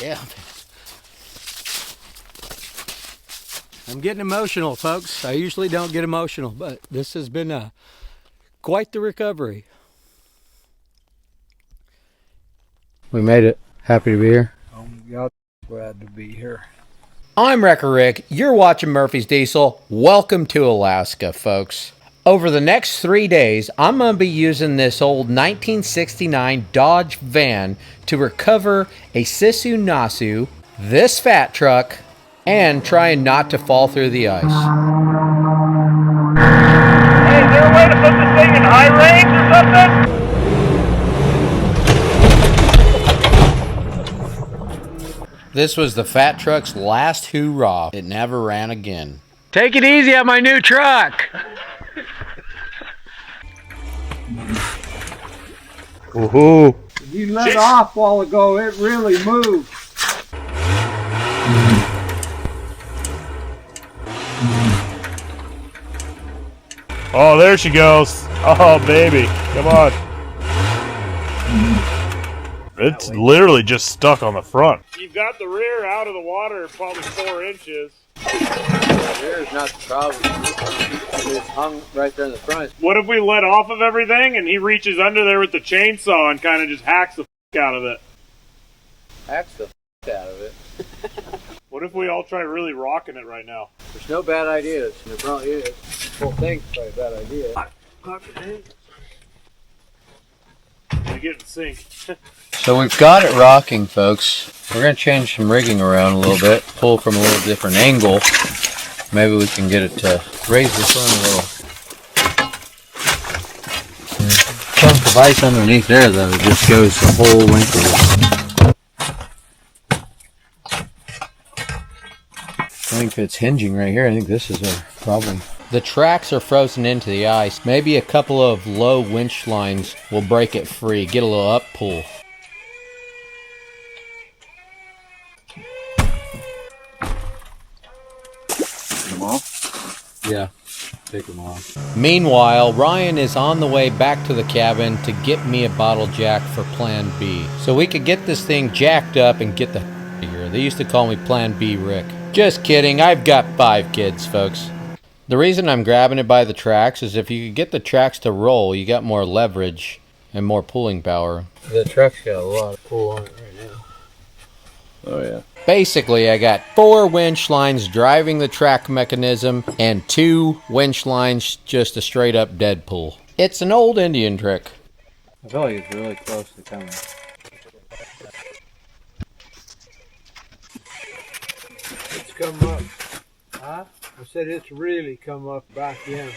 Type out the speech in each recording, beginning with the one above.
Yeah. I'm getting emotional, folks. I usually don't get emotional, but this has been quite the recovery. We made it. Happy to be here. Oh my God, glad to be here. I'm Wrecker Rick. You're watching Murphy's Diesel. Welcome to Alaska, folks. Over the next 3 days, I'm going to be using this old 1969 Dodge van to recover a Sisu Nasu, this fat truck, and trying not to fall through the ice. Hey, is there a way to put this thing in high range or something? This was the fat truck's last hoorah. It never ran again. Take it easy on my new truck. Woohoo! You let off a while ago, it really moved. Oh, there she goes. Oh, baby. Come on. It's literally just stuck on the front. You've got the rear out of the water probably 4 inches. The rear is not the problem. It's hung right there in the front. What if we let off of everything and he reaches under there with the chainsaw and kind of just hacks the out of it? Hacks the out of it. What if we all try really rocking it right now? There's no bad ideas. There probably is. The whole thing's probably a bad idea. We get in sync. So we've got it rocking, folks. We're going to change some rigging around a little bit, pull from a little different angle. Maybe we can get it to raise the front a little. Chunk of ice underneath there, though, it just goes the whole length of it. I think it's hinging right here. I think this is a problem. The tracks are frozen into the ice. Maybe a couple of low winch lines will break it free. Get a little up pull. Them off? Yeah, take them off. Meanwhile, Ryan is on the way back to the cabin to get me a bottle jack for Plan B. So we could get this thing jacked up and get the here. They used to call me Plan B Rick. Just kidding, I've got 5 kids, folks. The reason I'm grabbing it by the tracks is if you could get the tracks to roll, you got more leverage and more pulling power. The truck's got a lot of pull on it right now. Oh yeah. Basically, I got 4 winch lines driving the track mechanism and 2 winch lines just a straight up dead pull. It's an old Indian trick. I feel like it's really close to coming. It's come up. Huh? I said it's really come up back in.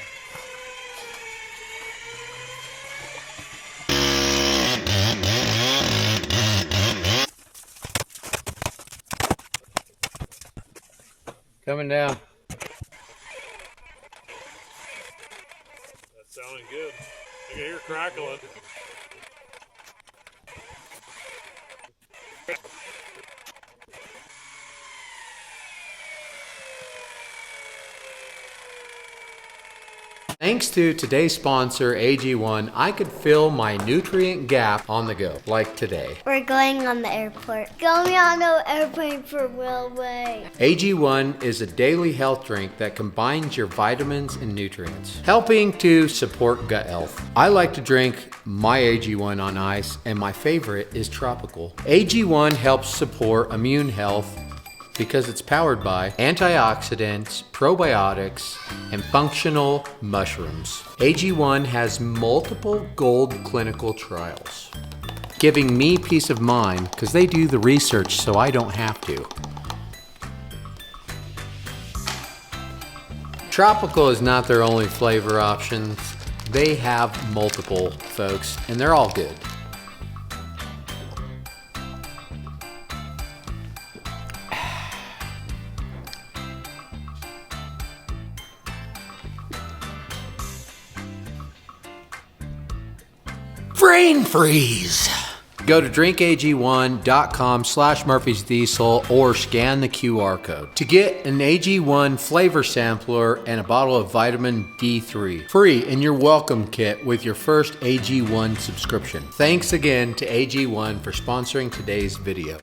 Coming down. That's sounding good. I can hear crackling. Thanks to today's sponsor, AG1, I could fill my nutrient gap on the go, like today. We're going on the airport. Going on the airplane for railway. AG1 is a daily health drink that combines your vitamins and nutrients, helping to support gut health. I like to drink my AG1 on ice, and my favorite is tropical. AG1 helps support immune health because it's powered by antioxidants, probiotics, and functional mushrooms. AG1 has multiple gold clinical trials, giving me peace of mind because they do the research so I don't have to. Tropical is not their only flavor options. They have multiple, folks, and they're all good. Brain freeze! Go to drinkag1.com/murphysdiesel or scan the QR code to get an AG1 flavor sampler and a bottle of vitamin D3 free in your welcome kit with your first AG1 subscription. Thanks again to AG1 for sponsoring today's video.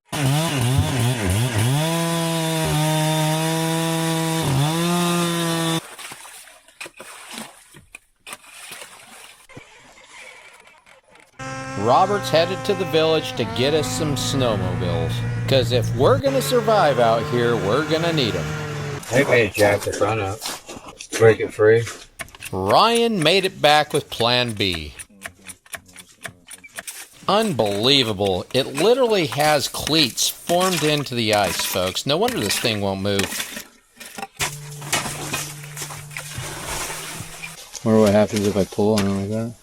Robert's headed to the village to get us some snowmobiles. Because if we're going to survive out here, we're going to need them. They may jack the front up. Break it free. Ryan made it back with Plan B. Unbelievable. It literally has cleats formed into the ice, folks. No wonder this thing won't move. Wonder what happens if I pull on it like that.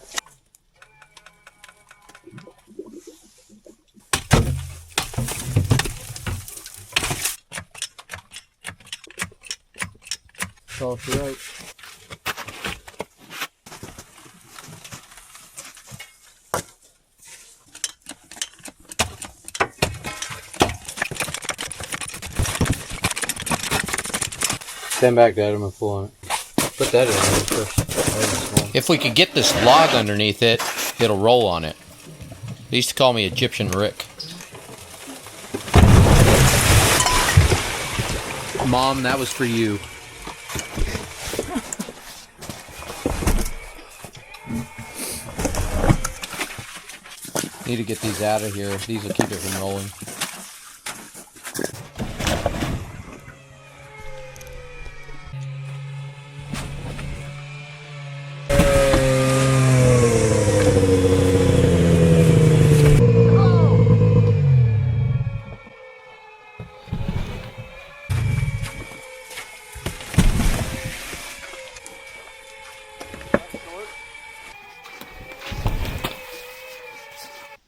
Off the right. Stand back, Dad. I'm gonna pull on it. Put that in there first. If we could get this log underneath it, it'll roll on it. They used to call me Egyptian Rick. Mom, that was for you. Need to get these out of here. These will keep it from rolling.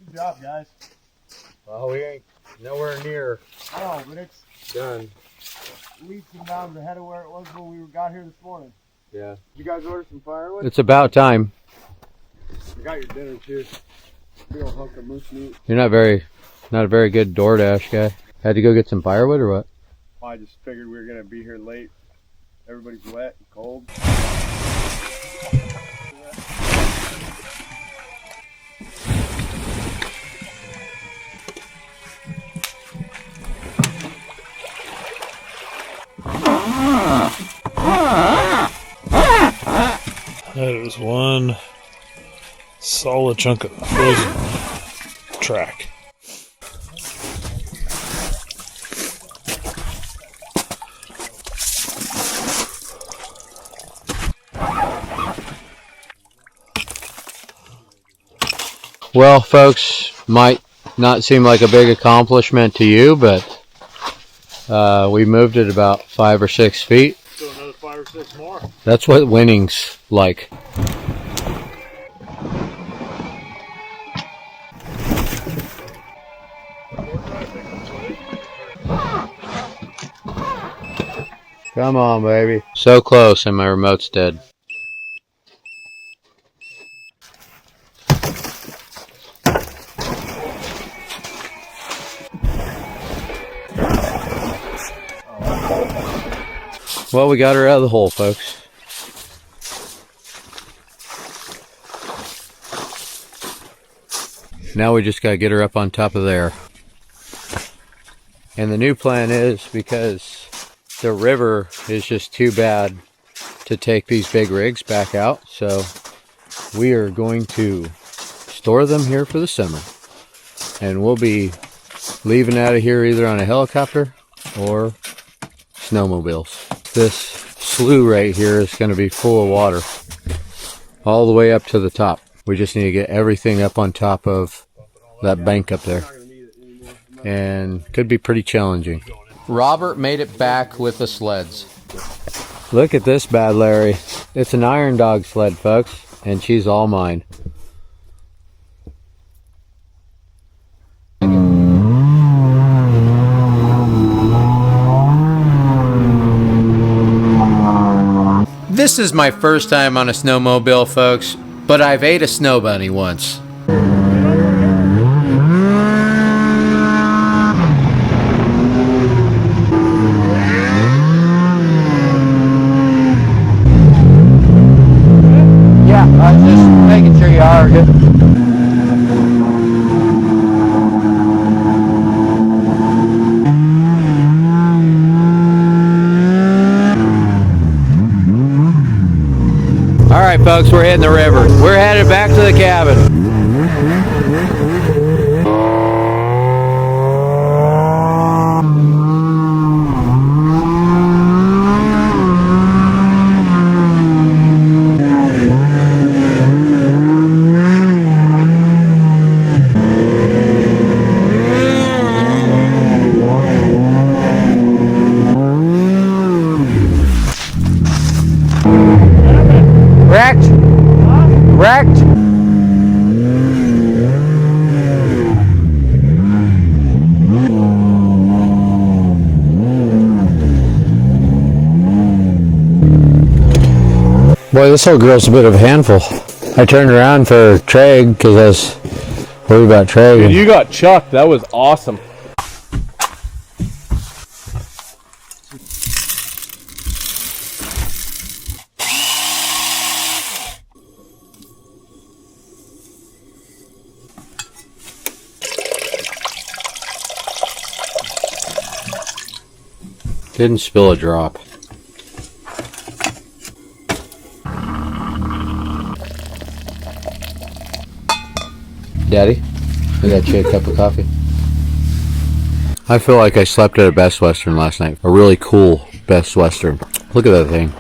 Good job, guys. Well, we ain't nowhere near Oh, but it's done. leaps and bounds ahead of where it was when we got here this morning. Yeah. Did you guys order some firewood? It's about time. I got your dinner too. Big old hunk of moose meat. You're not a very good DoorDash guy. Had to go get some firewood or what? I just figured we were gonna be here late. Everybody's wet and cold. That is one solid chunk of frozen track. Well, folks, might not seem like a big accomplishment to you, but we moved it about 5 or 6 feet. Still another 5 or 6 more. That's what winning's like. Come on, baby. So close, and my remote's dead. Well, we got her out of the hole, folks. Now we just got to get her up on top of there. And the new plan is, because the river is just too bad to take these big rigs back out, so we are going to store them here for the summer. And we'll be leaving out of here either on a helicopter or snowmobiles. This slough right here is going to be full of water all the way up to the top. We just need to get everything up on top of that bank up there, and could be pretty challenging. Robert made it back with the sleds. Look at this bad Larry. It's an iron dog sled, folks, and she's all mine. This is my first time on a snowmobile, folks, but I've ate a snow bunny once. right, folks, we're hitting the river. We're headed back to the cabin. Wrecked. Boy, this old girl's a bit of a handful. I turned around for Treg because I was worried about Treg. Dude, you got chucked. That was awesome. Didn't spill a drop. Daddy, I got you a cup of coffee. I feel like I slept at a Best Western last night. A really cool Best Western. Look at that thing.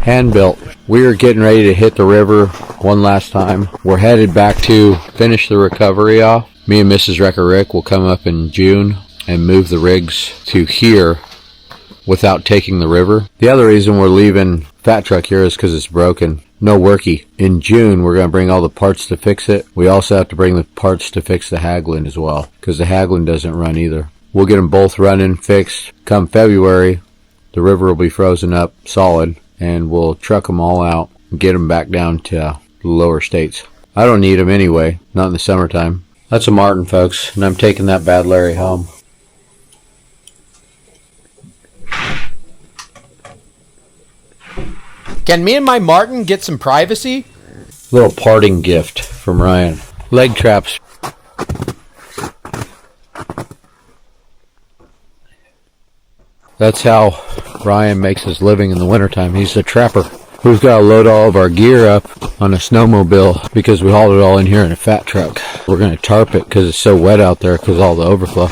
Hand built. We are getting ready to hit the river one last time. We're headed back to finish the recovery off. Me and Mrs. Wrecker Rick will come up in June and move the rigs to here without taking the river. The other reason we're leaving Fat Truck here is because it's broken. No worky. In June, we're going to bring all the parts to fix it. We also have to bring the parts to fix the Hägglund as well, because the Hägglund doesn't run either. We'll get them both running, fixed. Come February, the river will be frozen up solid, and we'll truck them all out and get them back down to the lower states. I don't need them anyway, not in the summertime. That's a Martin, folks, and I'm taking that Bad Larry home. Can me and my Martin get some privacy? Little parting gift from Ryan. Leg traps. That's how Ryan makes his living in the wintertime. He's a trapper. We've got to load all of our gear up on a snowmobile because we hauled it all in here in a fat truck. We're going to tarp it because it's so wet out there because of all the overflow.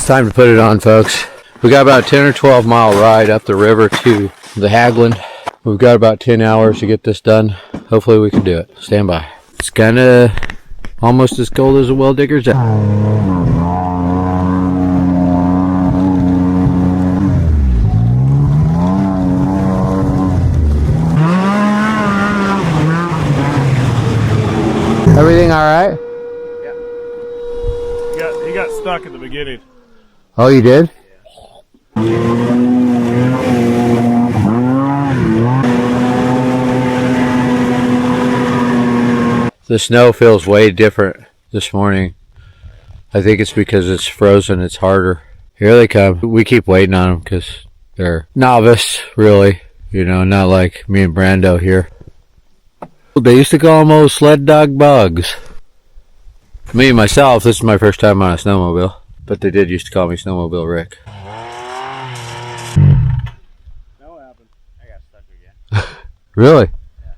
Time to put it on, folks. We got about a 10 or 12 mile ride up the river to the Hägglund. We've got about 10 hours to get this done. Hopefully we can do it. Stand by. It's kind of almost as cold as a well digger's out. Everything all right? Yeah. He got stuck at the beginning. Oh, you did? The snow feels way different this morning. I think it's because it's frozen, it's harder. Here they come. We keep waiting on them because they're novice, really. You know, not like me and Brando here. They used to call them old sled dog bugs. Me, myself, this is my first time on a snowmobile. But they did used to call me Snowmobile Rick. That happened. I got stuck again. Really?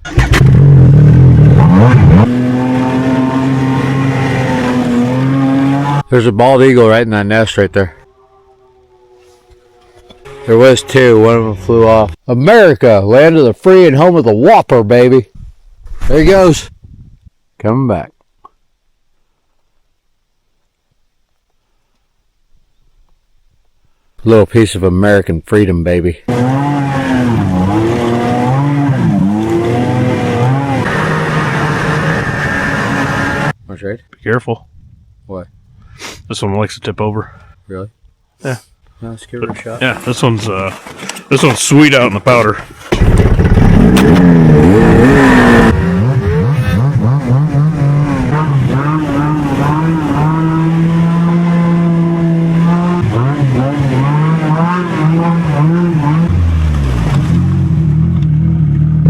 Yeah. There's a bald eagle right in that nest right there. There was two. One of them flew off. America, land of the free and home of the Whopper, baby. There he goes. Coming back. Little piece of American freedom, baby. What's right? Be careful. What? This one likes to tip over. Really? Yeah. No, let's give it a shot. Yeah, this one's sweet out in the powder.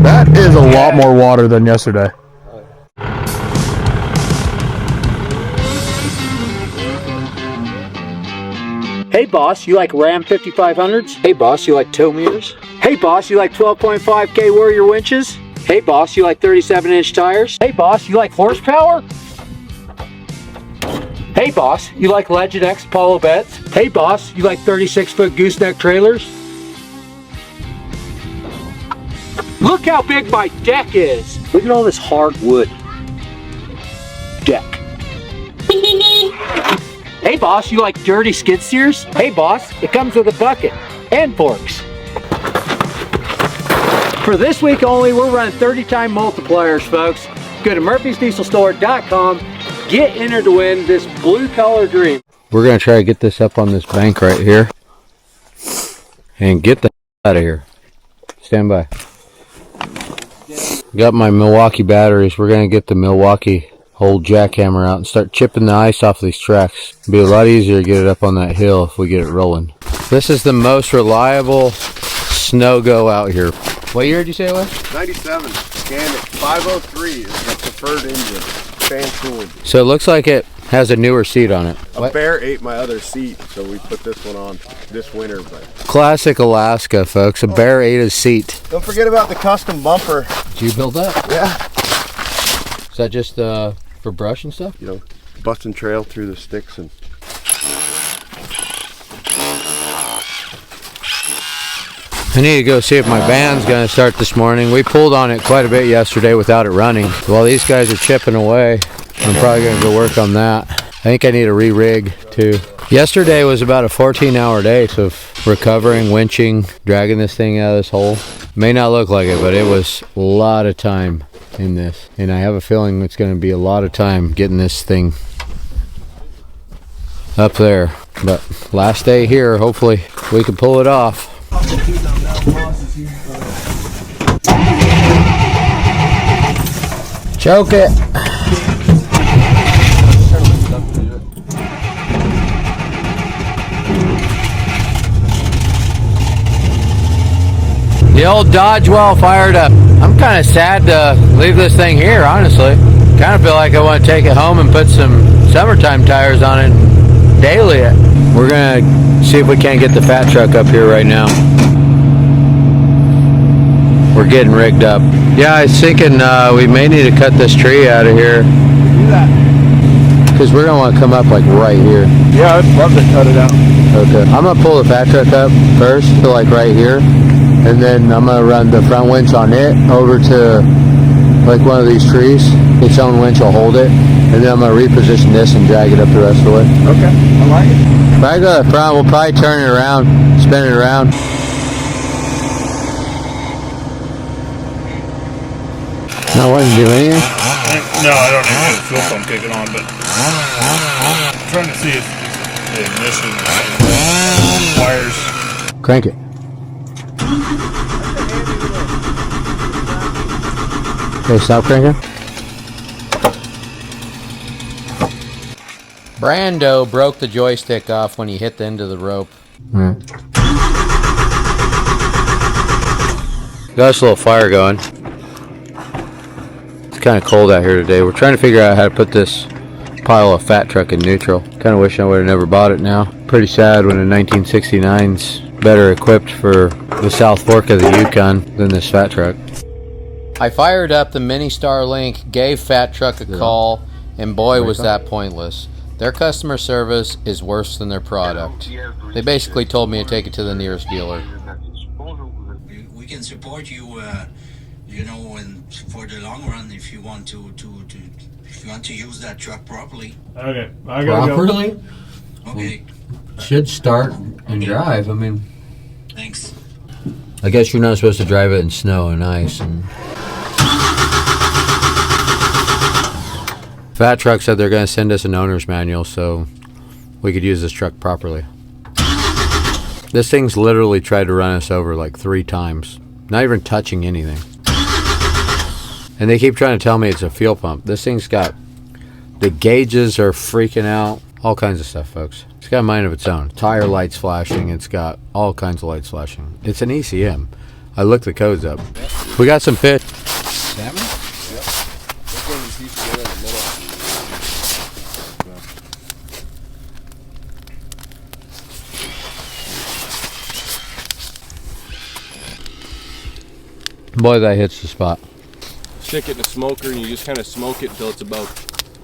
That is a lot more water than yesterday. Hey boss, you like Ram 5500s? Hey boss, you like tow mirrors? Hey boss, you like 12.5K Warrior winches? Hey boss, you like 37-inch tires? Hey boss, you like horsepower? Hey boss, you like Legend X Apollo beds? Hey boss, you like 36-foot gooseneck trailers? Look how big my deck is! Look at all this hardwood deck. Hey boss, you like dirty skid steers? Hey boss, it comes with a bucket and forks. For this week only, we're running 30-time multipliers, folks. Go to murphysdieselstore.com. Get entered to win this blue collar dream. We're gonna try to get this up on this bank right here and get the out of here. Stand by. Got my Milwaukee batteries. We're gonna get the Milwaukee old jackhammer out and start chipping the ice off these tracks. It'll be a lot easier to get it up on that hill if we get it rolling. This is the most reliable snow go out here. What year did you say it was? 97. Scanned it. 503 is the preferred engine. Fan-cooled. So it looks like it has a newer seat on it. A bear ate my other seat, so we put this one on this winter. But Classic Alaska, folks. A bear ate his seat. don't forget about the custom bumper. Did you build that? Yeah. Is that just for brush and stuff? You know, busting trail through the sticks and. I need to go see if my van's gonna start this morning. We pulled on it quite a bit yesterday without it running. While these guys are chipping away, I'm probably gonna go work on that. I think I need to re-rig too. Yesterday was about a 14-hour day of recovering, winching, dragging this thing out of this hole. May not look like it, but it was a lot of time in this. And I have a feeling it's gonna be a lot of time getting this thing up there. But last day here, hopefully we can pull it off. Choke it. The old Dodge well fired up. I'm kind of sad to leave this thing here, honestly. Kind of feel like I want to take it home and put some summertime tires on it and daily it. We're gonna see if we can't get the fat truck up here right now. We're getting rigged up. Yeah, I was thinking we may need to cut this tree out of here. Do that. Because we're gonna want to come up like right here. Yeah, I'd love to cut it out. Okay. I'm gonna pull the fat truck up first to like right here. And then I'm gonna run the front winch on it over to like one of these trees. Its own winch will hold it. And then I'm gonna reposition this and drag it up the rest of the way. Okay, I like it. If I go to the front, we'll probably turn it around, spin it around. No, I wouldn't do anything. No, I don't need the fuel pump kicking on, but I'm trying to see if the ignition wires. Crank it. Okay, stop cranking. Brando broke the joystick off when he hit the end of the rope. Got us a little fire going. It's kind of cold out here today. We're trying to figure out how to put this pile of fat truck in neutral. Kind of wish I would have never bought it now. Pretty sad when a 1969's better equipped for the South Fork of the Yukon than this fat truck. I fired up the Mini Starlink, gave fat truck a call, and boy was that pointless. Their customer service is worse than their product. They basically told me to take it to the nearest dealer. We can support you, you know, and for the long run if you want to if you want to use that truck properly. Okay, I gotta Properly? go. Okay, Should start and drive. I mean, thanks. I guess you're not supposed to drive it in snow and ice. And Fat Truck said they're going to send us an owner's manual so we could use this truck properly. This thing's literally tried to run us over like 3 times, not even touching anything. And they keep trying to tell me it's a fuel pump. This thing's got, the gauges are freaking out, all kinds of stuff, folks. It's got a mind of its own. Tire lights flashing, it's got all kinds of lights flashing. It's an ECM. I looked the codes up. We got some fish. Salmon? Yep. This one is pieced together in the middle. Boy, that hits the spot. Stick it in a smoker and you just kind of smoke it until it's about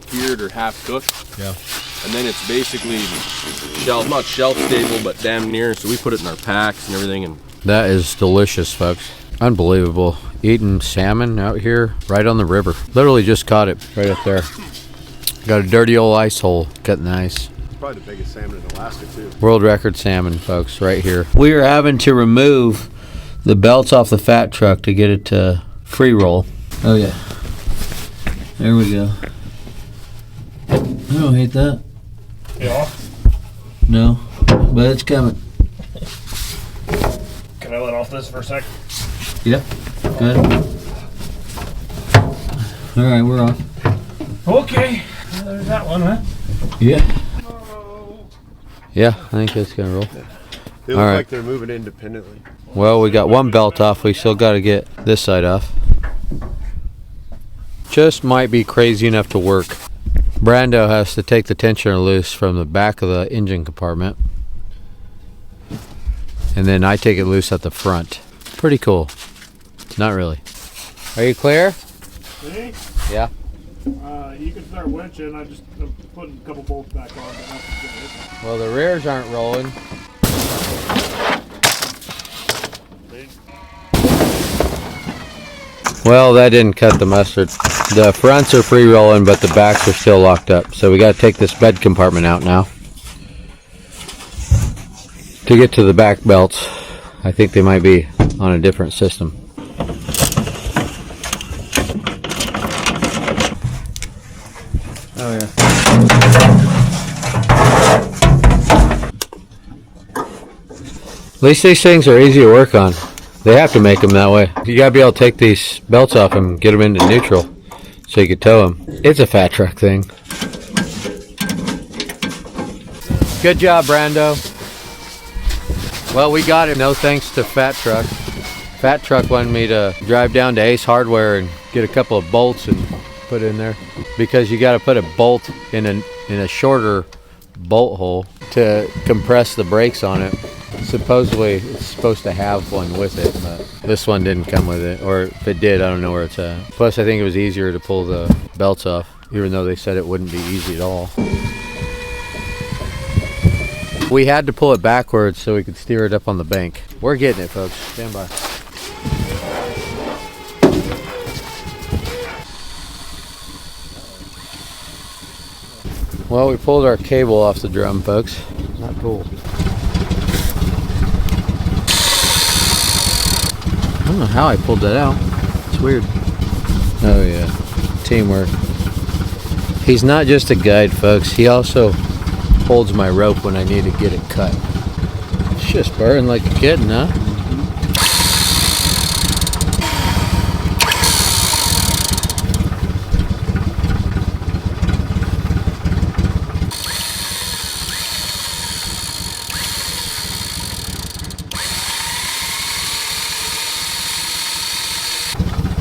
cured or half cooked. Yeah. And then it's basically not shelf stable, but damn near. So we put it in our packs and everything. And That is delicious, folks. Unbelievable. Eating salmon out here right on the river. Literally just caught it right up there. Got a dirty old ice hole cutting the ice. Probably the biggest salmon in Alaska too. World record salmon, folks, right here. We are having to remove the belts off the fat truck to get it to free roll. Oh yeah. There we go. I don't hate that. Yeah. No, but it's coming. Can I let off this for a sec? Yep. Good. All right, we're off. Okay. There's that one, huh? Yeah. Yeah, I think it's gonna roll. They look like they're moving independently. Well, we got one belt off. We still got to get this side off. Just might be crazy enough to work. Brando has to take the tensioner loose from the back of the engine compartment. And then I take it loose at the front. Pretty cool. Not really. Are you clear? Me? Yeah. You can start winching. I'm putting a couple bolts back on. Well, the rears aren't rolling. Well, that didn't cut the mustard. The fronts are free rolling, but the backs are still locked up. So we got to take this bed compartment out now to get to the back belts. I think they might be on a different system. Oh yeah. At least these things are easy to work on. They have to make them that way. You gotta be able to take these belts off and get them into neutral so you can tow them. It's a fat truck thing. Good job, Brando. Well, we got it. No thanks to Fat Truck. Fat Truck wanted me to drive down to Ace Hardware and get a couple of bolts and put in there, because you got to put a bolt in a shorter bolt hole to compress the brakes on it. Supposedly it's supposed to have one with it, but this one didn't come with it, or if it did, I don't know where it's at. Plus I think it was easier to pull the belts off, even though they said it wouldn't be easy at all. We had to pull it backwards so we could steer it up on the bank. We're getting it, folks. Stand by. Well, we pulled our cable off the drum, folks. Not cool. I don't know how I pulled that out. It's weird. Oh yeah, teamwork. He's not just a guide, folks. He also holds my rope when I need to get it cut. It's just burning like a kitten, huh?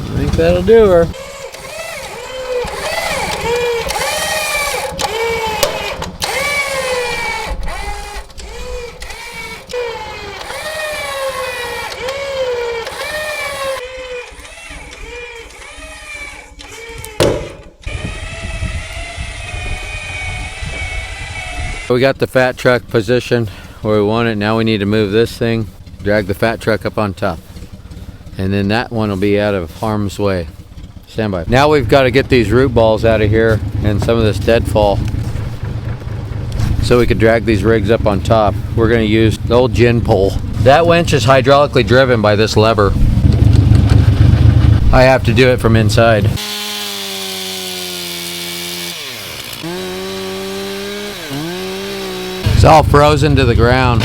I think that'll do her. We got the fat truck positioned where we want it. Now we need to move this thing, drag the fat truck up on top, and then that one will be out of harm's way. Stand by. Now we've got to get these root balls out of here and some of this deadfall so we could drag these rigs up on top. We're going to use the old gin pole. That winch is hydraulically driven by this lever. I have to do it from inside. It's all frozen to the ground.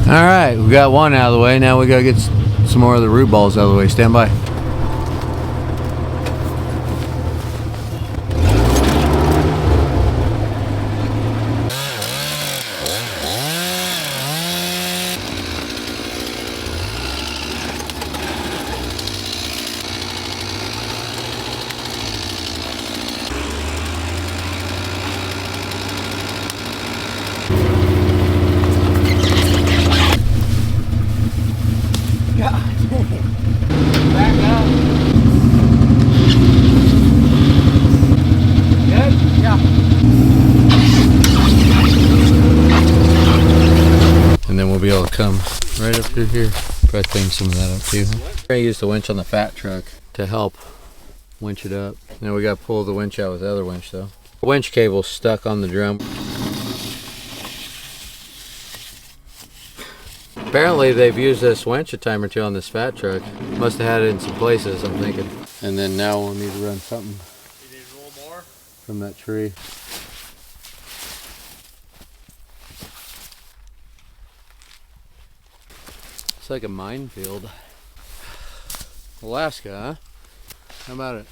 All right, we got one out of the way. Now we gotta get some more of the root balls out of the way. Stand by. come right up through here. Probably clean some of that up too. Huh? We're gonna use the winch on the fat truck to help winch it up. Now we gotta pull the winch out with the other winch though. The winch cable's stuck on the drum. Apparently they've used this winch a time or two on this fat truck. Must have had it in some places, I'm thinking. And then now we'll need to run something. You need a little more? From that tree. It's like a minefield. Alaska, huh? How about it?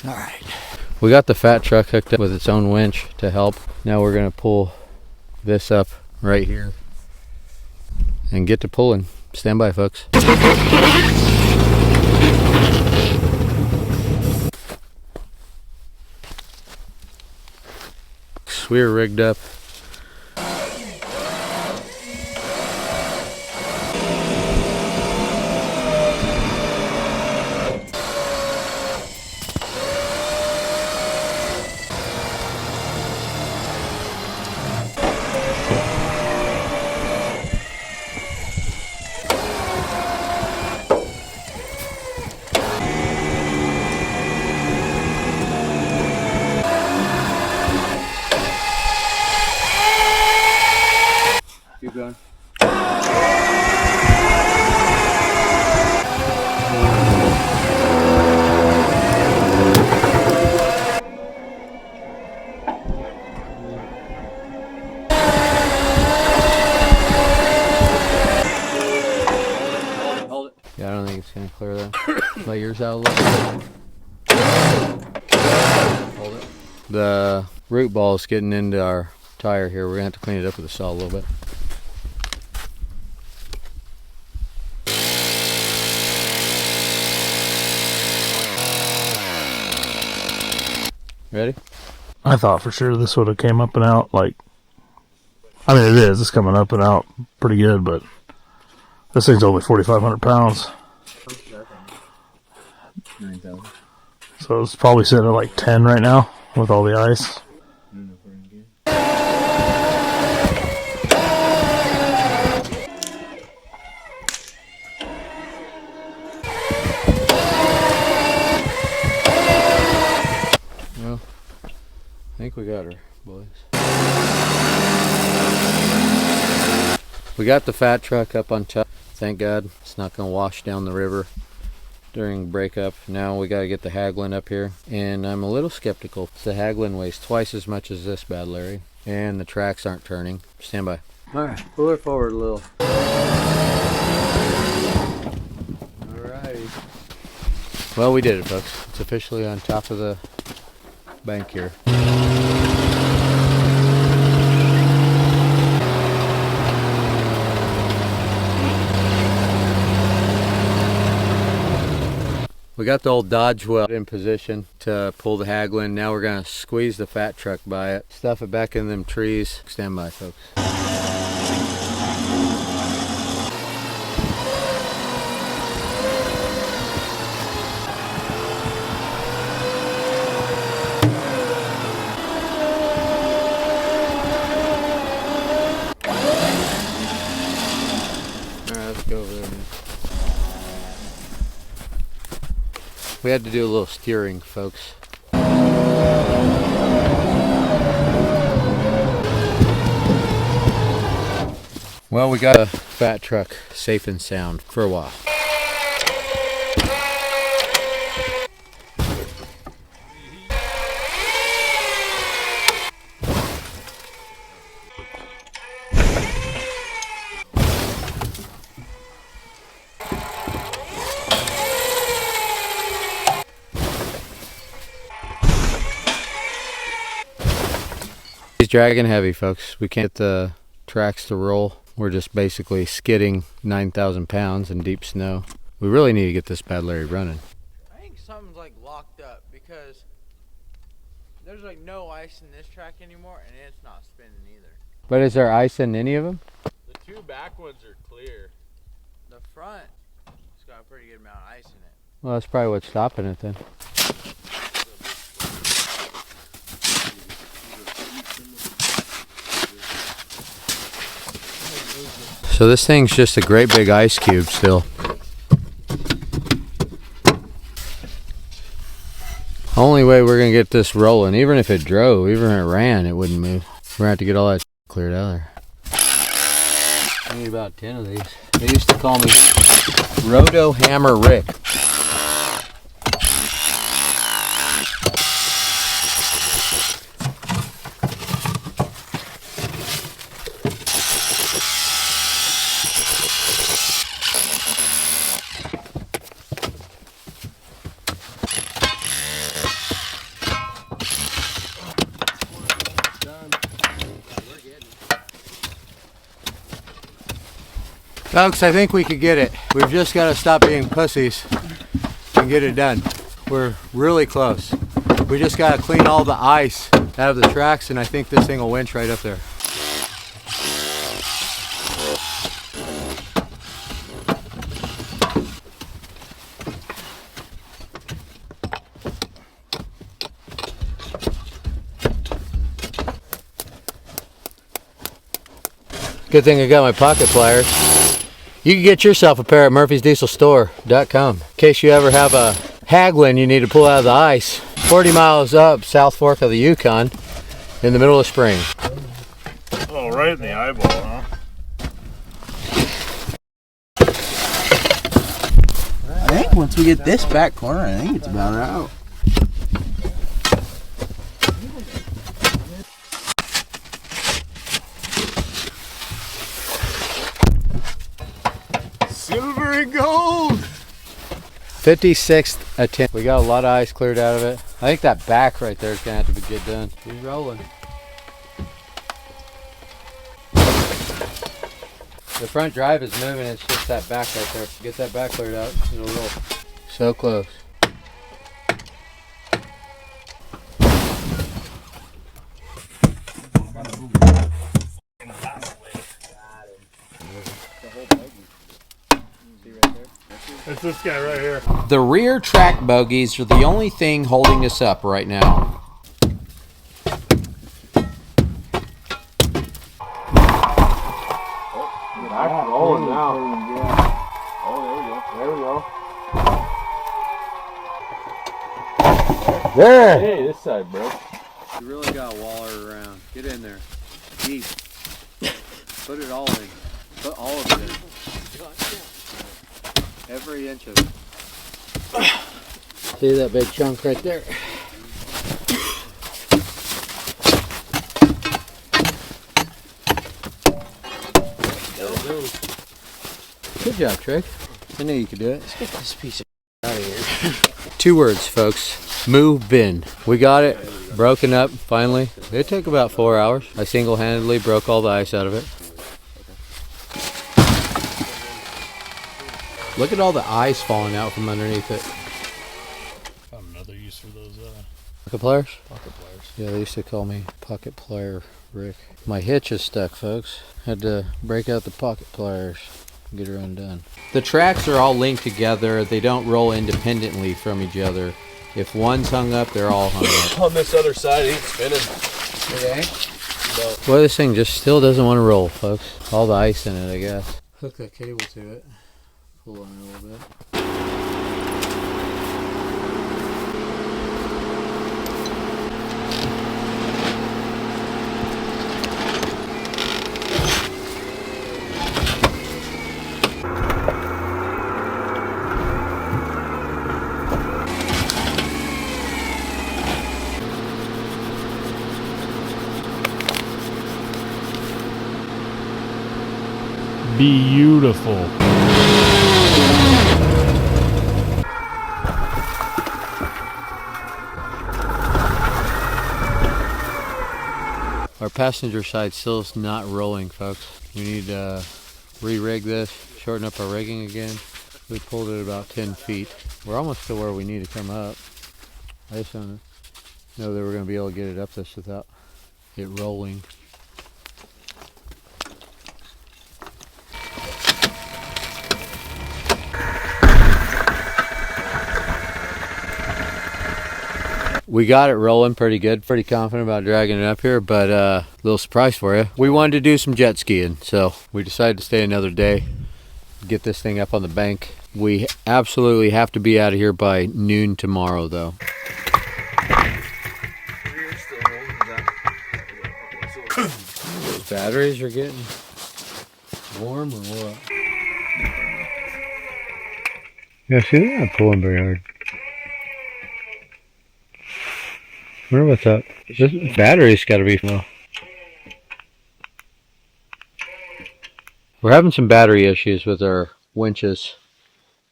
All right. We got the fat truck hooked up with its own winch to help. Now we're gonna pull this up right here and get to pulling. Stand by, folks. We're rigged up. Keep going. Hold it. Yeah, I don't think it's gonna clear that. Let yours out a little bit. Hold it. The root ball is getting into our tire here. We're gonna have to clean it up with a saw a little bit. Ready? I thought for sure this would have came up and out like, I mean it is, it's coming up and out pretty good, but this thing's only 4,500 pounds. 9,000. So it's probably sitting at like 10 right now with all the ice. Well, I think we got her, boys. We got the fat truck up on top. Thank God it's not going to wash down the river during breakup. Now we got to get the Hägglund up here, and I'm a little skeptical. The Hägglund weighs twice as much as this bad Larry, and the tracks aren't turning. Stand by. All right, pull it forward a little. All righty. Well, we did it, folks. It's officially on top of the bank here. We got the old Dodge well in position to pull the Hägglund. Now we're gonna squeeze the fat truck by it, stuff it back in them trees. Stand by, folks. All right, let's go over there, man. We had to do a little steering, folks. Well, we got a fat truck safe and sound for a while. He's dragging heavy, folks. We can't get the tracks to roll. We're just basically skidding 9,000 pounds in deep snow. We really need to get this bad Larry running. I think something's like locked up because there's like no ice in this track anymore, and it's not spinning either. But is there ice in any of them? The two back ones are clear. The front, it's got a pretty good amount of ice in it. Well, that's probably what's stopping it then. So this thing's just a great big ice cube still. Only way we're gonna get this rolling, even if it drove, even if it ran, it wouldn't move. We're gonna have to get all that cleared out of there. I need about 10 of these. They used to call me Roto Hammer Rick. Folks, I think we could get it. We've just got to stop being pussies and get it done. We're really close. We just got to clean all the ice out of the tracks, and I think this thing will winch right up there. Good thing I got my pocket pliers. You can get yourself a pair at murphysdieselstore.com in case you ever have a Hägglund you need to pull out of the ice. 40 miles up South Fork of the Yukon in the middle of spring. Oh, right in the eyeball, huh? I think once we get this back corner, I think it's about out. Silver and gold! 56th attempt. We got a lot of ice cleared out of it. I think that back right there is gonna have to get done. He's rolling. The front drive is moving, it's just that back right there. Get that back cleared out, it'll roll. So close. It's this guy right here. The rear track bogies are the only thing holding us up right now. Back rolling now. Oh, there we go. There! Hey, this side, bro. You really got to wall her around. Get in there. Deep. Put it all in. Put all of it in. Every inch of it. See that big chunk right there? Good job, Trick. I knew you could do it. Let's get this piece of out of here. 2 words, folks. Move bin. We got it broken up finally. It took about 4 hours. I single-handedly broke all the ice out of it. Look at all the ice falling out from underneath it. Found another use for those Pocket pliers? pocket pliers. Yeah, they used to call me Pocket Plier Rick. My hitch is stuck, folks. Had to break out the pocket pliers. Get her undone. The tracks are all linked together. They don't roll independently from each other. If one's hung up, they're all hung up. On this other side, it ain't spinning. Okay. Well, this thing just still doesn't want to roll, folks. All the ice in it, I guess. Hook that cable to it. Pull on it a little bit. Beautiful. Our passenger side still is not rolling, folks. We need to re-rig this, shorten up our rigging again. We pulled it about 10 feet. We're almost to where we need to come up. I just don't know that we're going to be able to get it up this without it rolling. We got it rolling pretty good. Pretty confident about dragging it up here, but a little surprise for you. We wanted to do some jet skiing, so we decided to stay another day, get this thing up on the bank. We absolutely have to be out of here by noon tomorrow, though. Those batteries are getting warm or what? Yeah, see, they're not pulling very hard. I wonder what's up. This battery's got to be low. We're having some battery issues with our winches.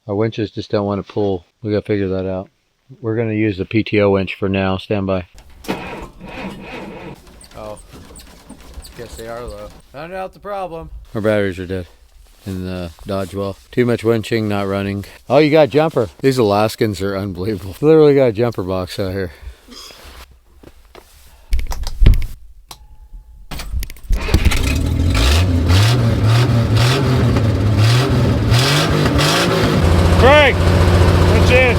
Our winches just don't want to pull. We got to figure that out. We're going to use the PTO winch for now. Stand by. Oh, guess they are low. Found out the problem. Our batteries are dead in the Dodge well. Too much winching, not running. Oh, you got a jumper. These Alaskans are unbelievable. Literally got a jumper box out here. Craig, that's it.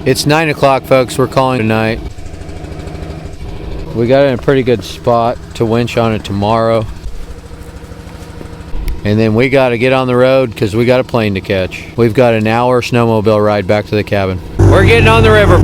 It's 9 o'clock, folks. We're calling tonight. We got in a pretty good spot to winch on it tomorrow. And then we got to get on the road because we got a plane to catch. We've got an hour snowmobile ride back to the cabin. We're getting on the river.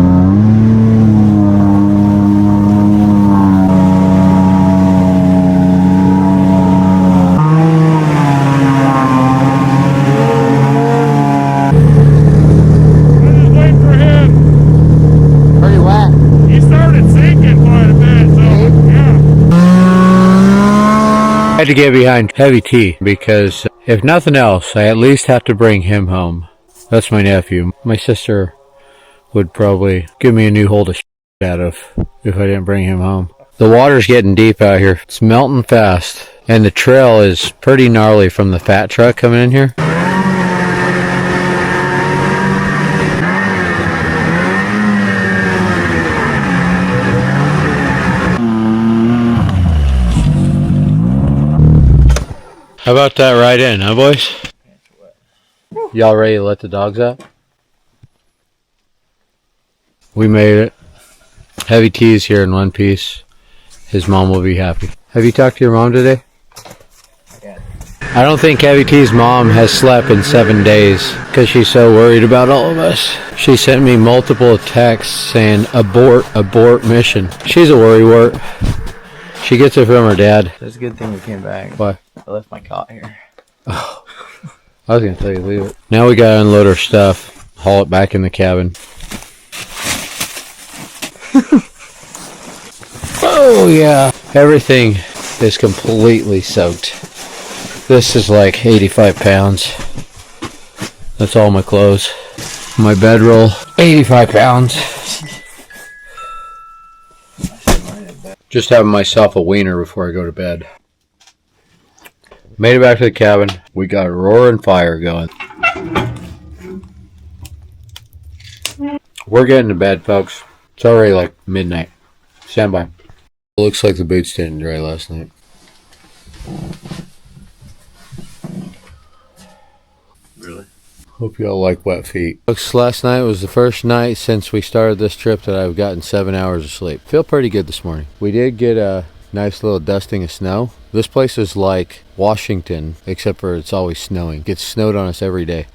I had to get behind Heavy T because if nothing else, I at least have to bring him home. That's my nephew. My sister would probably give me a new hole to shit out of if I didn't bring him home. The water's getting deep out here. It's melting fast. And the trail is pretty gnarly from the fat truck coming in here. How about that ride in, huh, boys? Y'all ready to let the dogs out? We made it. Heavy T's here in one piece. His mom will be happy. Have you talked to your mom today? Yeah. I don't think Heavy T's mom has slept in 7 days because she's so worried about all of us. She sent me multiple texts saying, abort mission. She's a worrywart. She gets it from her dad. It's a good thing we came back. Why? I left my cot here. Oh, I was going to tell you to leave it. Now we got to unload our stuff, haul it back in the cabin. Oh, yeah. Everything is completely soaked. This is like 85 pounds. That's all my clothes. My bedroll, 85 pounds. Just having myself a wiener before I go to bed. Made it back to the cabin. We got a roaring fire going. We're getting to bed, folks. It's already like midnight. Stand by. Looks like the boots didn't dry last night. Really? Hope y'all like wet feet. Folks, last night was the first night since we started this trip that I've gotten 7 hours of sleep. Feel pretty good this morning. We did get a nice little dusting of snow. This place is like Washington, except for it's always snowing. It gets snowed on us every day.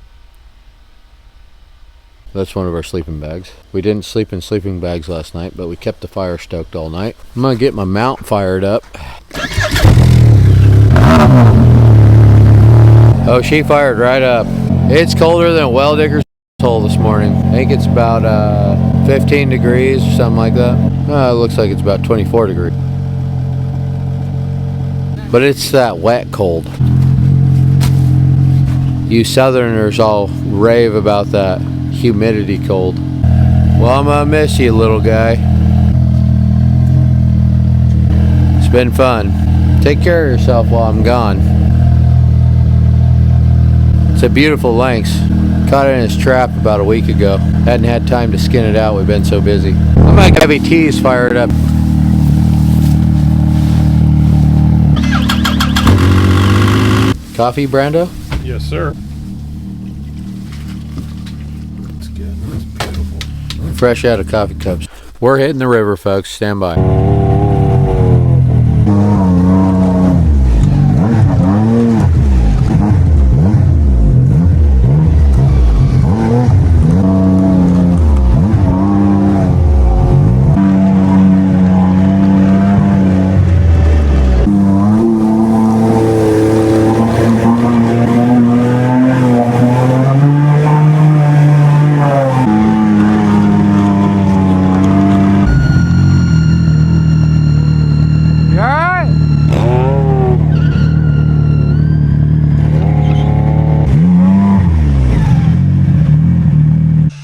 That's one of our sleeping bags. We didn't sleep in sleeping bags last night, but we kept the fire stoked all night. I'm gonna get my mount fired up. Oh, she fired right up. It's colder than a well digger's hole this morning. I think it's about 15 degrees or something like that. It looks like it's about 24 degrees. But it's that wet cold. You southerners all rave about that humidity cold. Well, I'm gonna miss you, little guy. It's been fun. Take care of yourself while I'm gone. It's a beautiful lynx. Caught it in his trap about a week ago. Hadn't had time to skin it out. We've been so busy. I'm gonna get heavy teas fired up. Coffee, Brando? Yes, sir. That's good. That's beautiful. Fresh out of coffee cups. We're hitting the river, folks. Stand by.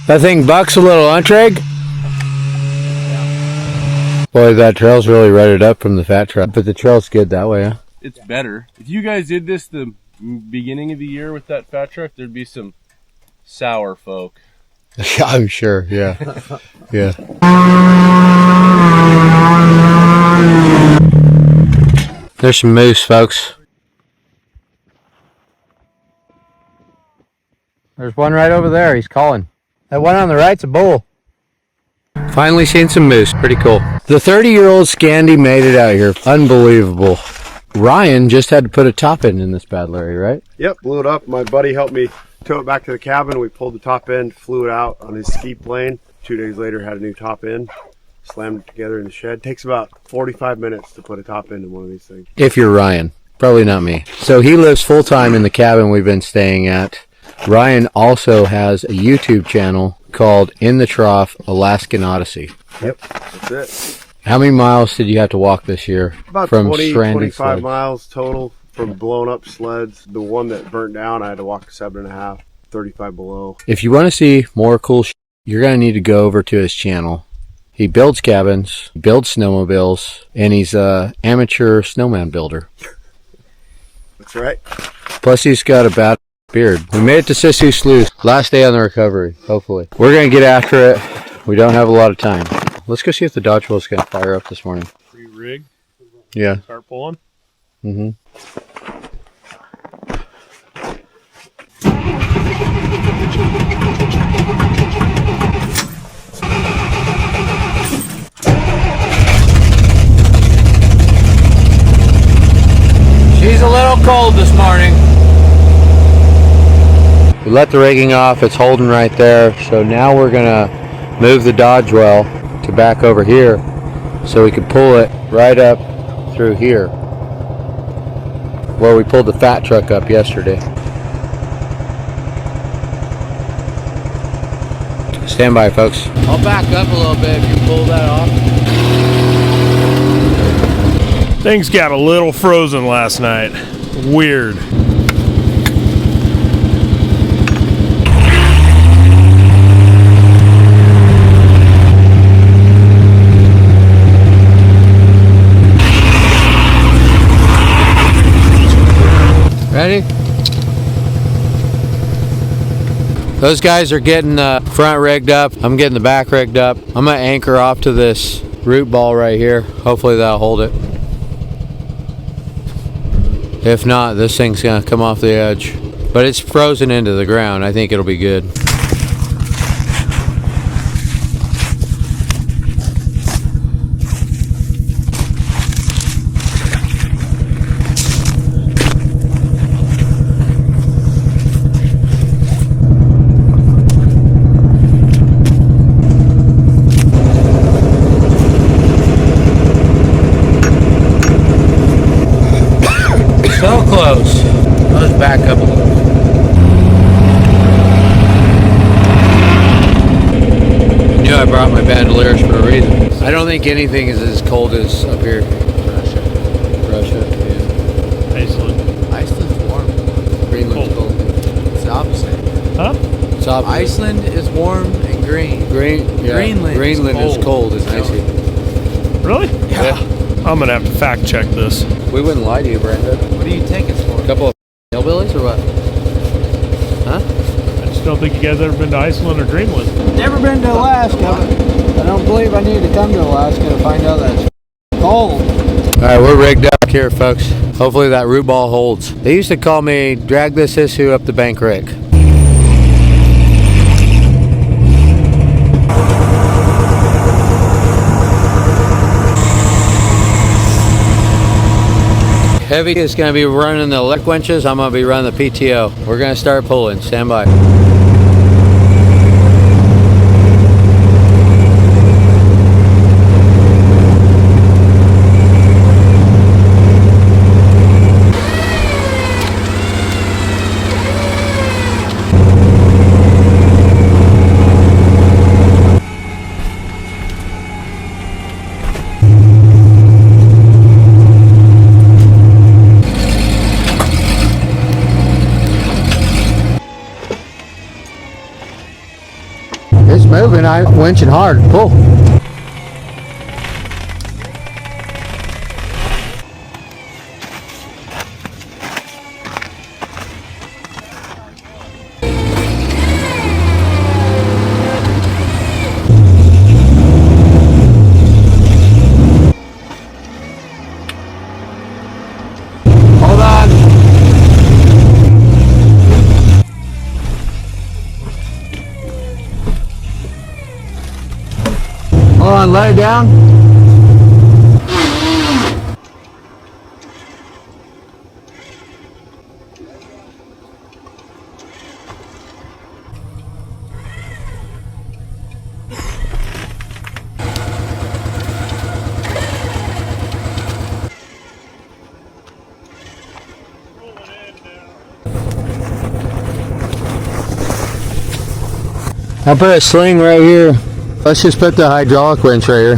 That thing bucks a little, huh, Treg? Boy, that trail's really rutted up from the fat truck, but the trail's good that way, huh? It's better. If you guys did this the beginning of the year with that fat truck, there'd be some sour folk. I'm sure, yeah. Yeah. There's some moose, folks. There's one right over there. He's calling. That one on the right's a bull. Finally seen some moose. Pretty cool. The 30-year-old Scandi made it out here. Unbelievable. Ryan just had to put a top end in this bad Larry, right? Yep, blew it up. My buddy helped me tow it back to the cabin. We pulled the top end, flew it out on his ski plane. 2 days later, had a new top end. Slammed it together in the shed. Takes about 45 minutes to put a top end in one of these things. If you're Ryan. Probably not me. So he lives full-time in the cabin we've been staying at. Ryan also has a YouTube channel called In the Trough Alaskan Odyssey. Yep, that's it. How many miles did you have to walk this year? About from 20, stranded 25 sleds? miles total from blown up sleds. The one that burnt down, I had to walk 7.5, 35 below. If you want to see more cool you're going to need to go over to his channel. He builds cabins, builds snowmobiles, and he's an amateur snowman builder. That's right. Plus he's got a bad beard. We made it to Sisu Sluice. Last day on the recovery, hopefully. We're going to get after it. We don't have a lot of time. Let's go see if the Dodge wheel's going to fire up this morning. Pre-rig. Yeah. Start pulling. Mm-hmm. She's a little cold this morning. We let the rigging off, it's holding right there. So now we're gonna move the Dodge well to back over here so we can pull it right up through here where we pulled the fat truck up yesterday. Stand by, folks. I'll back up a little bit if you pull that off. Things got a little frozen last night. Weird. Ready? Those guys are getting the front rigged up. I'm getting the back rigged up. I'm gonna anchor off to this root ball right here. Hopefully that'll hold it. If not, this thing's gonna come off the edge. But it's frozen into the ground. I think it'll be good. So close. Let's back up a little. I knew I brought my bandoliers for a reason. I don't think anything is as cold as up here. Russia, yeah. Iceland. Iceland's warm. Greenland's cold. It's the opposite. Huh? It's opposite. Iceland is warm and green. Yeah. Greenland Greenland is is cold. It's icy. Really? Yeah. I'm gonna have to fact check this. We wouldn't lie to you, Brandon. What do you take us for? A couple of hillbillies or what? Huh? I just don't think you guys ever been to Iceland or Greenland. Never been to Alaska, but I don't believe I need to come to Alaska to find out that it's cold. All right, we're rigged up here, folks. Hopefully that root ball holds. They used to call me drag this Sisu up the bank, Rick. Heavy is going to be running the elect winches. I'm going to be running the PTO. We're going to start pulling. Stand by. It's moving. I'm winching hard. Pull. Hold on. Hold on, let it down. I'll put a sling right here. Let's just put the hydraulic winch right here.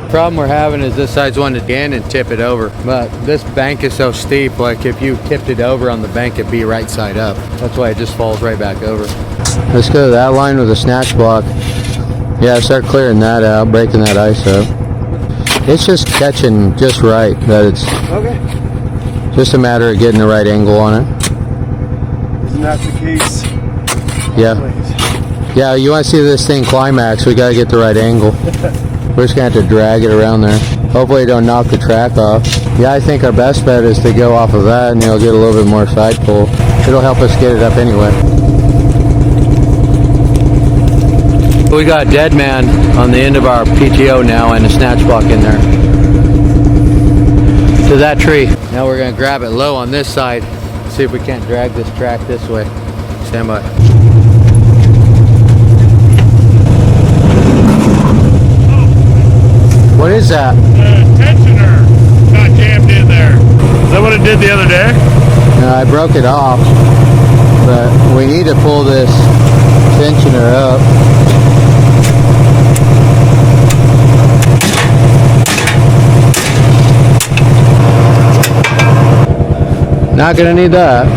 Problem we're having is this side's wanting to again and tip it over, but this bank is so steep, like if you tipped it over on the bank it'd be right side up. That's why it just falls right back over. Let's go to that line with a snatch block. Yeah, start clearing that out, breaking that ice up. It's just catching just right, that it's Okay. just a matter of getting the right angle on it. Isn't that the case? Yeah. Yeah, you want to see this thing climax, we gotta get the right angle. We're just gonna have to drag it around there. Hopefully it don't knock the track off. Yeah, I think our best bet is to go off of that and you'll get a little bit more side pull. It'll help us get it up anyway. We got dead man on the end of our PTO now and a snatch block in there. To that tree. Now we're gonna grab it low on this side, see if we can't drag this track this way. Stand by. What is that? Tensioner got jammed in there. Is that what it did the other day? No, I broke it off, but we need to pull this tensioner up. Not gonna need that.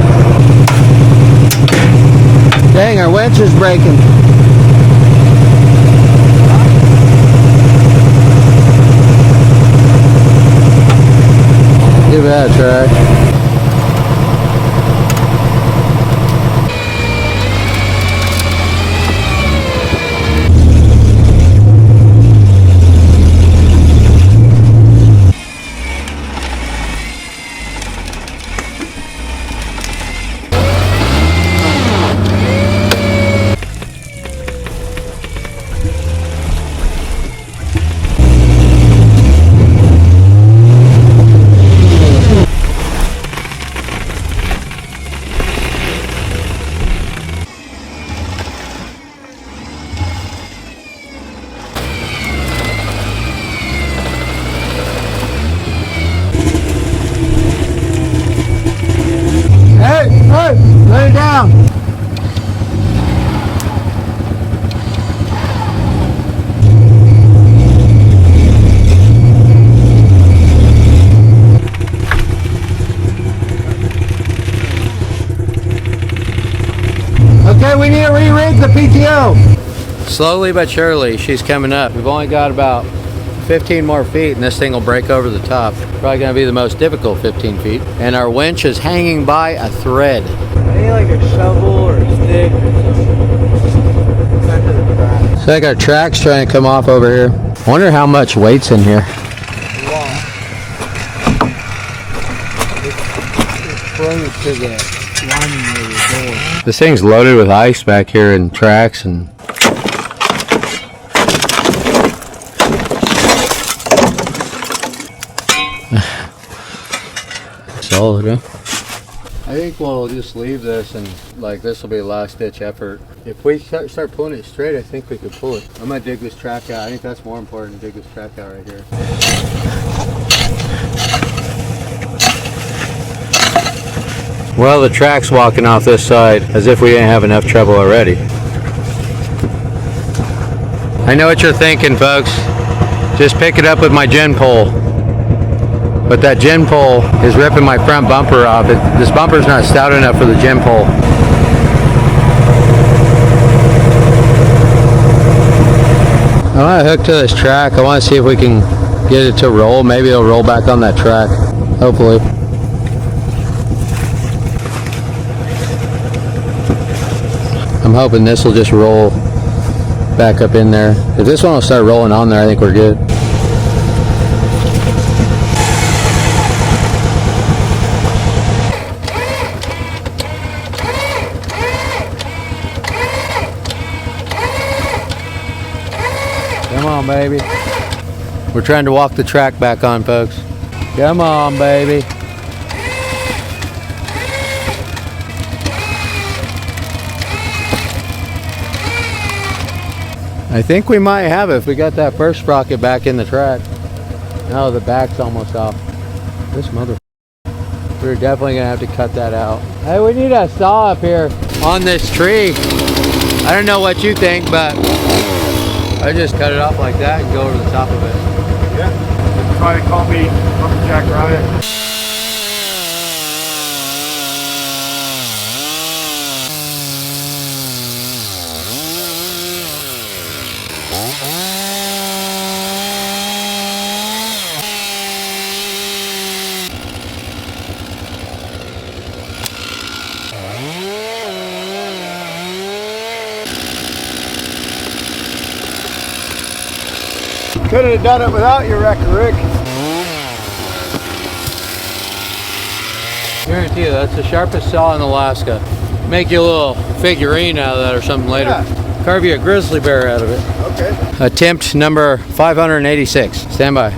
Dang, our winch is breaking. Give that a try. Lay it down. Hey, we need to re-rig the PTO. Slowly but surely, she's coming up. We've only got about 15 more feet and this thing will break over the top. Probably gonna be the most difficult 15 feet. And our winch is hanging by a thread. I need like a shovel or a stick or something. Back to the track. Looks like our track's trying to come off over here. I wonder how much weight's in here. Close to the lining of the door. This thing's loaded with ice back here and tracks and solid, huh? I think we'll just leave this and like this will be a last ditch effort. If we start pulling it straight, I think we could pull it. I'm gonna dig this track out. I think that's more important, dig this track out right here. Well, the track's walking off this side as if we didn't have enough trouble already. I know what you're thinking, folks. Just pick it up with my gin pole. But that gin pole is ripping my front bumper off. This bumper's not stout enough for the gin pole. I want to hook to this track. I want to see if we can get it to roll. Maybe it'll roll back on that track. Hopefully. I'm hoping this will just roll back up in there. If this one will start rolling on there, I think we're good. Come on, baby. We're trying to walk the track back on, folks. Come on, baby. I think we might have it if we got that first sprocket back in the track. No, the back's almost off. This mother... We're definitely gonna have to cut that out. Hey, we need a saw up here on this tree. I don't know what you think, but I just cut it off like that and go over the top of it. Yeah. That's why they call me Lumberjack Ryan. Couldn't have done it without you, Rick. Guarantee you, that's the sharpest saw in Alaska. Make you a little figurine out of that or something later. Yeah. Carve you a grizzly bear out of it. Okay. Attempt number 586. Stand by.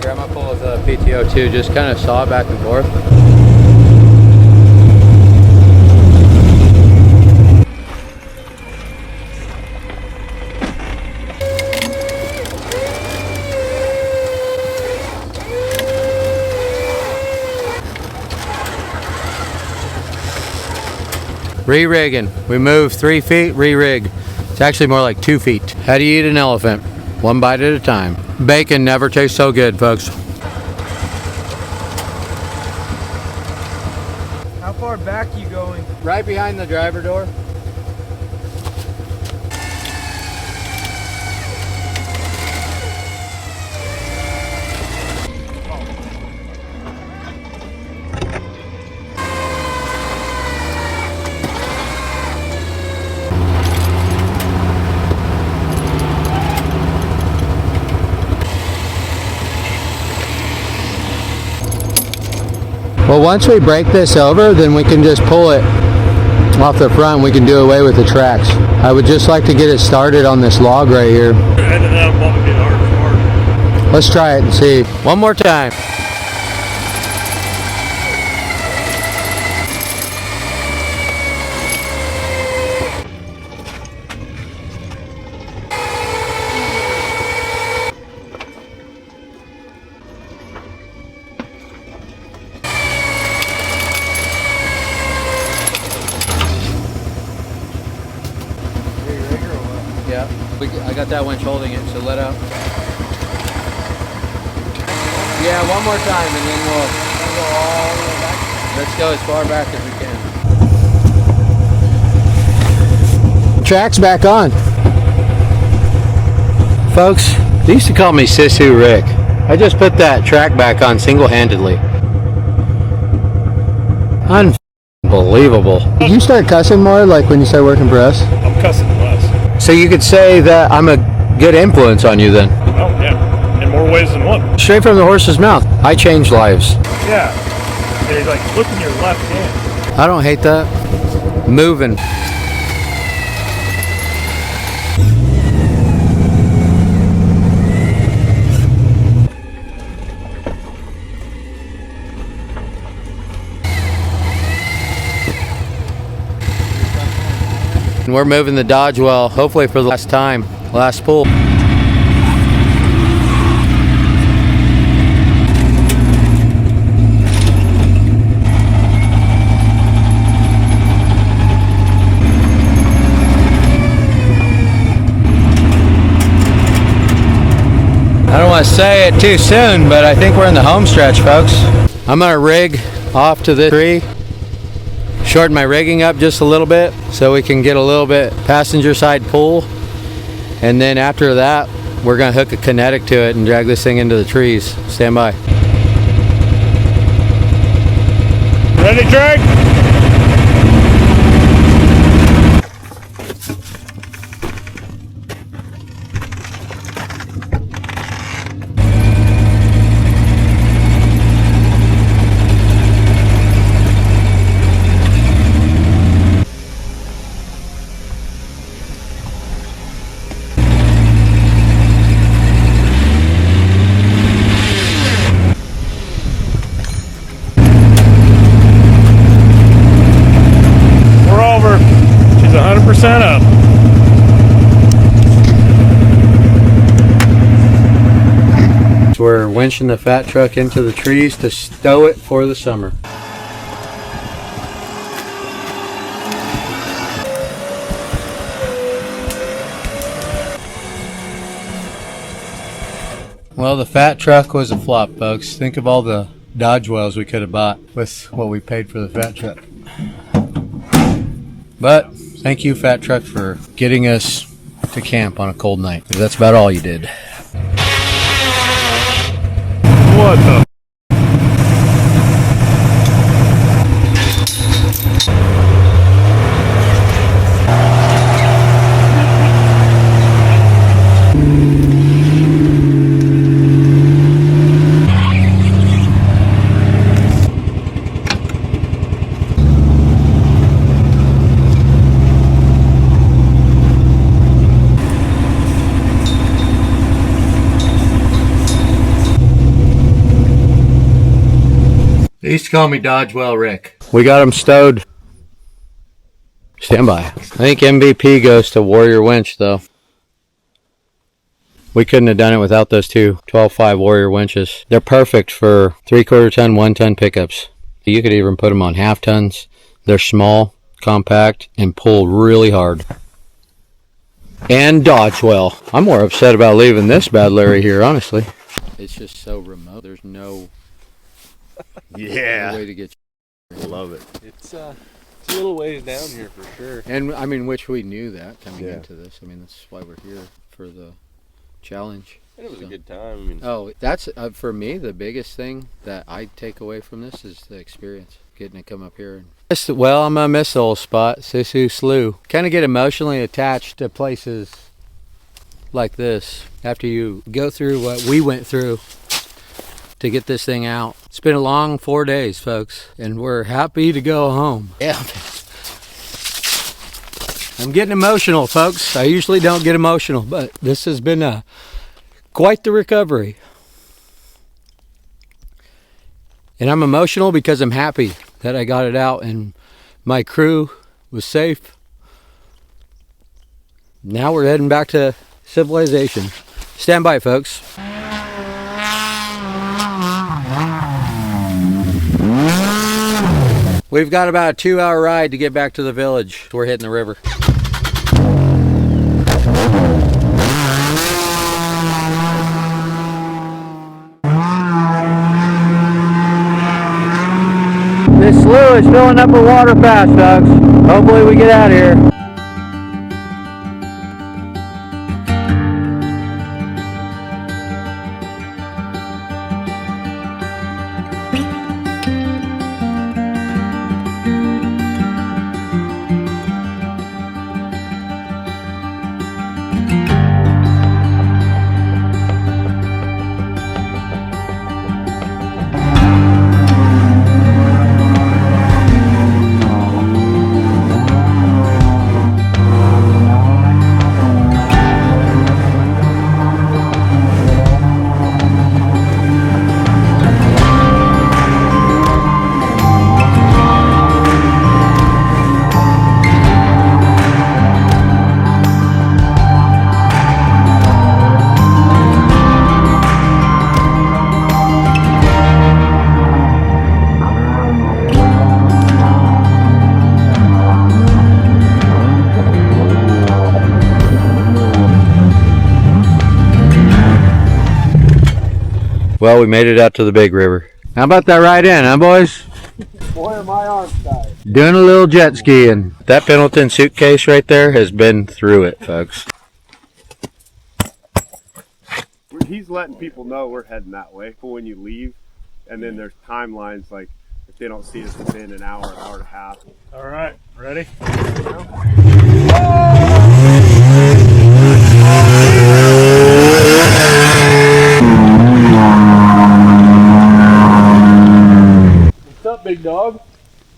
Grandma pull with a PTO too, just kind of saw it back and forth. Re-rigging. We move 3 feet, re-rig. It's actually more like 2 feet. How do you eat an elephant? One bite at a time. Bacon never tastes so good, folks. How far back you going? Right behind the driver door. Well, once we break this over, then we can just pull it off the front. We can do away with the tracks. I would just like to get it started on this log right here. Let's try it and see. One more time. Yeah, I got that winch holding it, so let out. Yeah, one more time and then we'll go all the way back. Let's go as far back as we can. Track's back on. Folks, they used to call me Sisu Rick. I just put that track back on single-handedly. Unbelievable. Did you start cussing more like when you started working for us? I'm cussing less. So you could say that I'm a good influence on you then? Oh, yeah. In more ways than one. Straight from the horse's mouth. I change lives. Yeah. They're like, look in your left hand. I don't hate that. Moving. And we're moving the Dodge well, hopefully for the last time, last pull. I don't want to say it too soon, but I think we're in the home stretch, folks. I'm gonna rig off to this tree. Shorten my rigging up just a little bit so we can get a little bit passenger side pull, and then after that we're gonna hook a kinetic to it and drag this thing into the trees. Stand by. Ready, drag? Up. So we're winching the fat truck into the trees to stow it for the summer. Well, the fat truck was a flop, folks. Think of all the Dodge wells we could have bought with what we paid for the fat truck. But thank you, fat truck, for getting us to camp on a cold night. That's about all you did. What the? They used to call me Dodgewell Rick. We got him stowed. Stand by. I think MVP goes to Warrior Winch, though. We couldn't have done it without those two 12.5 Warrior winches. They're perfect for 3/4 ton, 1 ton pickups. You could even put them on half tons. They're small, compact, and pull really hard. And Dodgewell. I'm more upset about leaving this bad Larry here, honestly. It's just so remote. There's no way to get. Love it. It's a little ways down here for sure. And I mean, which we knew that coming into this. I mean, that's why we're here for the challenge. And it was a good time. I mean, oh, that's for me the biggest thing that I take away from this is the experience. Getting to come up here. Well, I'm gonna miss the old spot, Sisu Slough. Kind of get emotionally attached to places like this after you go through what we went through to get this thing out. It's been a long 4 days, folks, and we're happy to go home. Yeah. I'm getting emotional, folks. I usually don't get emotional, but this has been quite the recovery. And I'm emotional because I'm happy that I got it out and my crew was safe. Now we're heading back to civilization. Stand by, folks. We've got about a 2-hour ride to get back to the village. We're hitting the river. it's filling up with water fast, folks. Hopefully we get out of here. Well, we made it out to the big river. How about that ride in, huh, boys? Boy, are my arms tired. Doing a little jet skiing. That Pendleton suitcase right there has been through it, folks. He's letting people know we're heading that way for when you leave, and then there's timelines, like if they don't see us within an hour, hour and a half. All right, ready? What's up, big dog?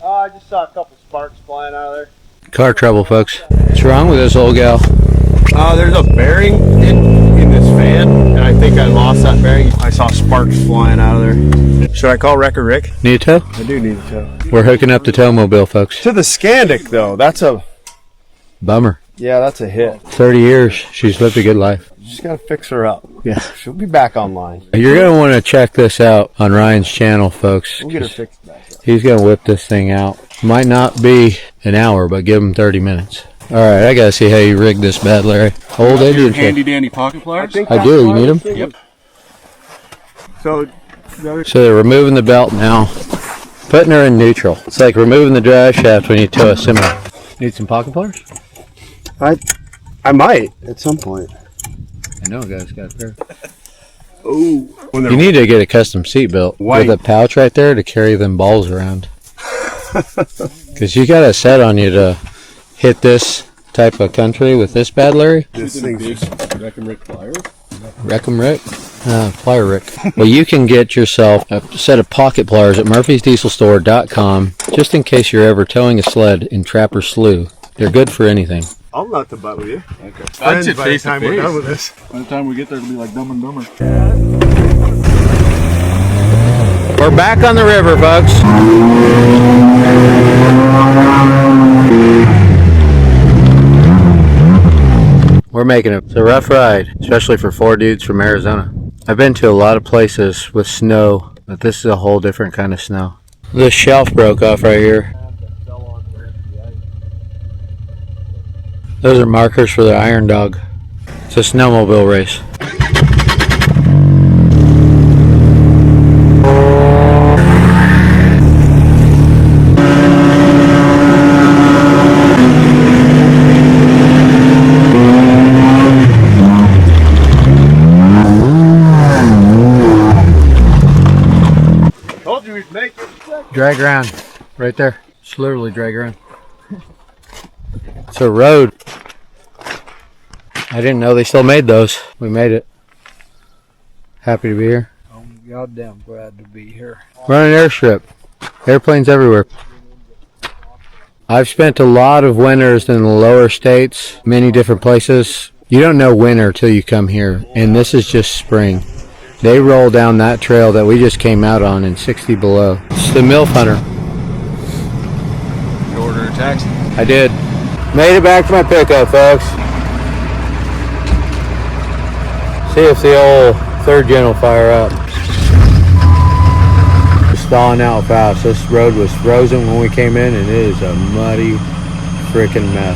I just saw a couple sparks flying out of there. Car trouble, folks. What's wrong with this old gal? There's a bearing in this fan, and I think I lost that bearing. I saw sparks flying out of there. Should I call Wrecker Rick? Need a tow? I do need a tow. We're hooking up the towmobile, folks. To the Scandic, though. That's a... Bummer. Yeah, that's a hit. 30 years. She's lived a good life. Just gotta fix her up. Yeah. She'll be back online. You're going to want to check this out on Ryan's channel, folks. We'll get her fixed back up. He's going to whip this thing out. Might not be an hour, but give him 30 minutes. All right, I got to see how you rigged this bad, Larry. Old Indian trick. Handy dandy pocket pliers? I do. You need them? Yep. So they're removing the belt now, putting her in neutral. It's like removing the drive shaft when you tow a semi. Need some pocket pliers? I might at some point. I know a guy's got a pair. Ooh. You need to get a custom seat built with a pouch right there to carry them balls around. Because you got a set on you to hit this type of country with this bad, Larry. This thing's Wreck 'em Rick pliers? Wreck 'em Rick? Plier Rick. Well, you can get yourself a set of pocket pliers at murphysdieselstore.com just in case you're ever towing a sled in Trapper Slough. They're good for anything. I'll nut the butt with you. Okay. Friends That's it, by the face to time we're face. done with this. By the time we get there, it'll be like Dumb and Dumber. We're back on the river, folks. We're making it. It's a rough ride, especially for 4 dudes from Arizona. I've been to a lot of places with snow, but this is a whole different kind of snow. This shelf broke off right here. Those are markers for the Iron Dog. It's a snowmobile race. Told you we'd make it. Dry ground, right there. It's literally dry ground. It's a road. I didn't know they still made those. We made it. Happy to be here. I'm goddamn glad to be here. We're on an airstrip. Airplanes everywhere. I've spent a lot of winters in the lower states, many different places. You don't know winter till you come here, and this is just spring. They roll down that trail that we just came out on in 60 below. It's the MILF Hunter. You ordered a taxi? I did. Made it back to my pickup, folks. See if the old third gen will fire up. It's thawing out fast. This road was frozen when we came in, and it is a muddy freaking mess.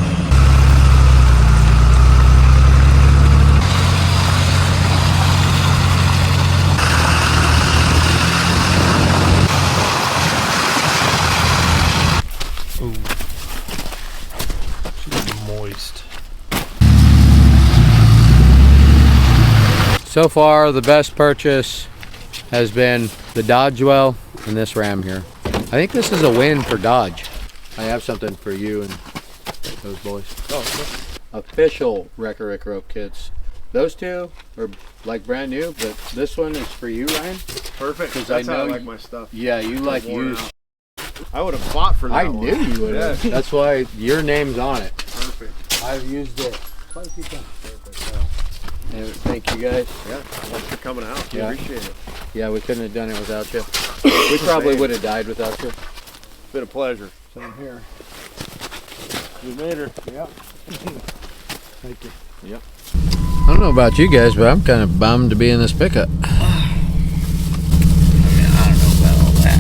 So far, the best purchase has been the Dodgewell and this ram here. I think this is a win for Dodge. I have something for you and those boys. Oh, okay. Official Wrecker Rick rope kits. Those two are like brand new, but this one is for you, Ryan. Perfect. Because That's I know how I like my stuff. Yeah, you like used. I would have fought for that. I one. knew you would have. Yeah. That's why your name's on it. Perfect. I've used it quite a few times. And thank you guys. Yeah, thanks for coming out. Yeah. Appreciate it. Yeah, we couldn't have done it without you. We probably would have died without you. It's been a pleasure. Same here. We made her. Yep. Thank you. Yep. I don't know about you guys, but I'm kind of bummed to be in this pickup. I don't know about all that.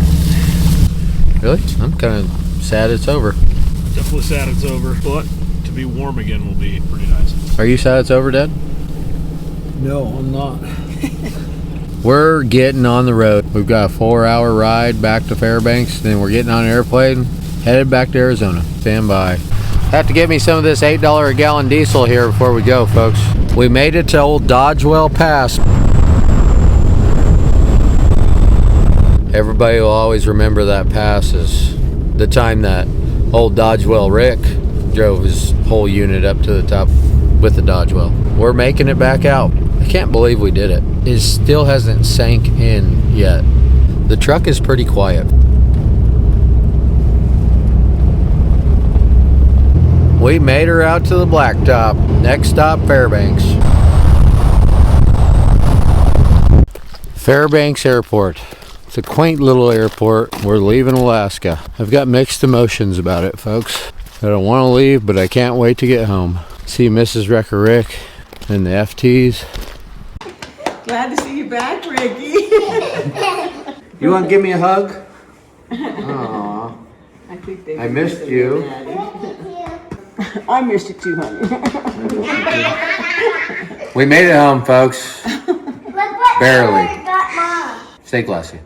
Really? I'm kind of sad it's over. Definitely sad it's over, but to be warm again will be pretty nice. Are you sad it's over, Dad? No, I'm not. We're getting on the road. We've got a 4-hour ride back to Fairbanks, then we're getting on an airplane, headed back to Arizona. Stand by. Have to get me some of this $8 a gallon diesel here before we go, folks. We made it to old Dodgewell Pass. Everybody will always remember that pass as the time that old Dodgewell Rick drove his whole unit up to the top with the Dodgewell. We're making it back out. I can't believe we did it. It still hasn't sank in yet. The truck is pretty quiet. We made her out to the blacktop. Next stop, Fairbanks. Fairbanks Airport. It's a quaint little airport. We're leaving Alaska. I've got mixed emotions about it, folks. I don't want to leave, but I can't wait to get home. See Mrs. Wrecker Rick and the FTs. Glad to see you back, Ricky. You want to give me a hug? Aww. I think they I missed you. I missed you too, honey. We made it home, folks. Barely. Stay classy.